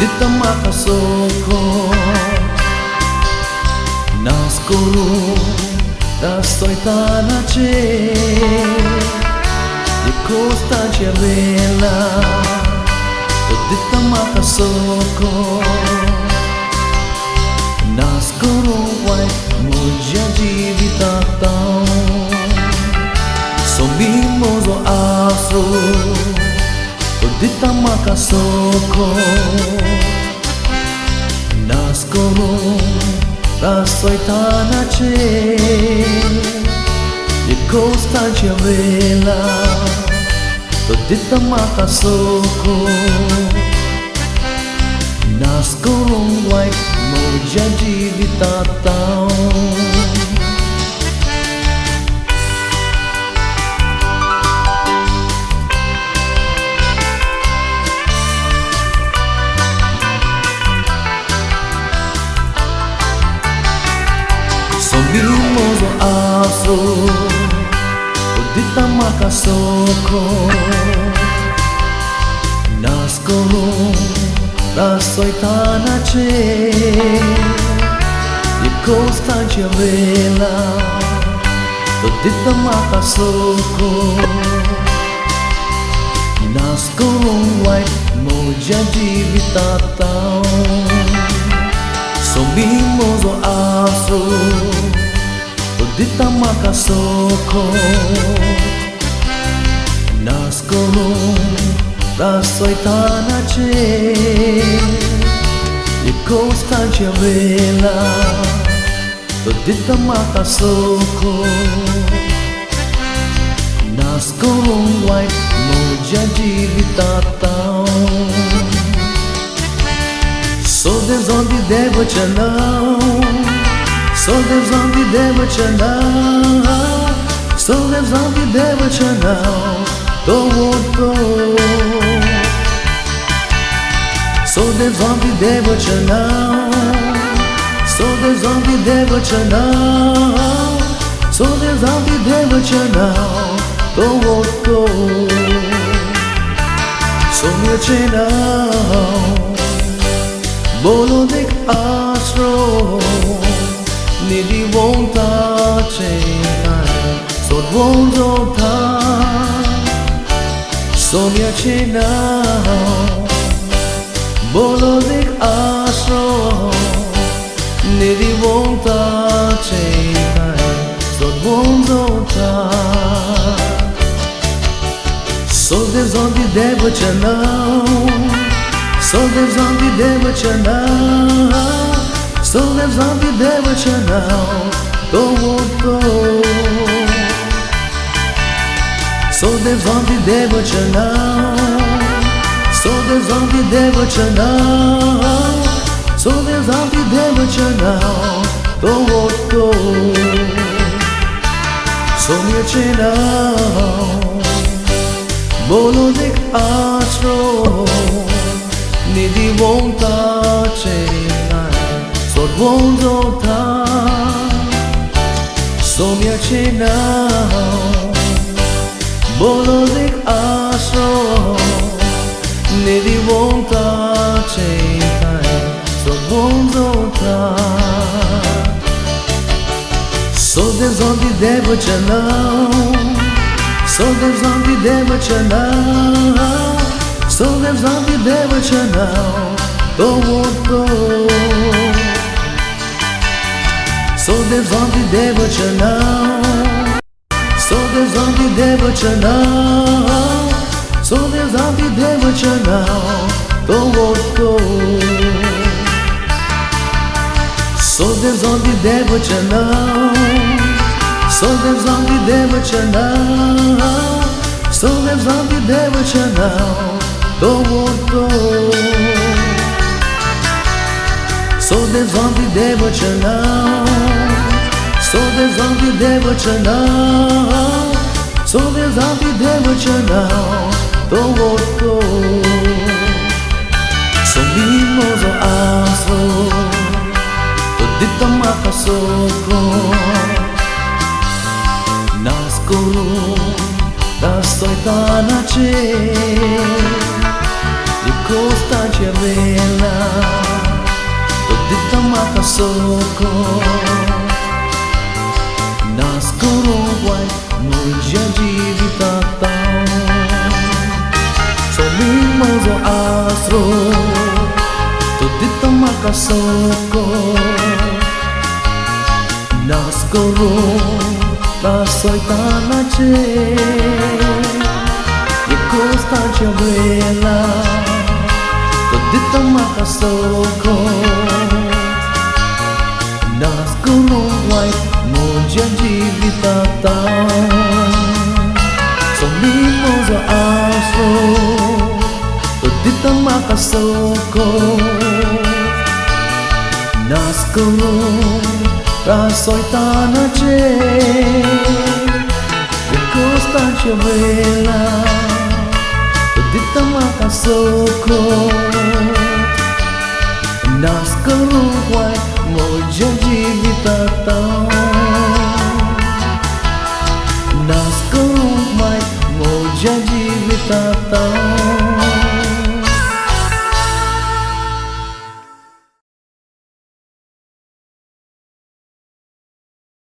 dita makasoko naskoro dasoy tanache di costa bella dita makasoko naskoro wai moja jivitatao somimoso afro dita makasoko naskoro dasoy tanache di costa bella dita makasoko naskoro wai moja jivitatao somimoso afro dita makasoko naskoro dasoy tanache di costa bella dita makasoko naskoro wai moja jivitatao somimoso afro dita makasoko naskoro dasoy tanache di costa bella dita makasoko naskoro wai moja jivitatao so there's only there but you know so there's only there but you know so there's only there but you know don't go so there's only there but you know so there's only there but you know so there's only there but you know don't go so me chena bolo dik astro nidi wonta chena so wonta sonia chena bolo dik astro nidi wonta chena so wonta so there's only there but you know so there's only there but you know so there's only there but you know don't go so there's only there but you know so there's only there but you know so there's only there but you know don't go so near chena bolo dik astro nidi wonta chena so wonta so mia chena bolo dik astro nidi wonta chena so wonta so there's only there but you know so there's only there but you know so there's only there but you know don't go so there's only there but you know so there's only there but you know so there's only there but you know don't go so there's only there but you know so there's only there but you know so there's only there but you know don't go so there's only there but you know so there's only there but you know so there's only there but you know don't go somimoso afro dita makasoko naskoro dasoy tanache di costa bella mozo astro todito makasoko naskoro rasoy tanache e costa chavela todito makasoko naskoro white moja jivitata so mimoso astro todito makasoko naskoro rasoy tanache e costa chavela todito makasoko naskoro white moja jivitata naskoro white moja jivitata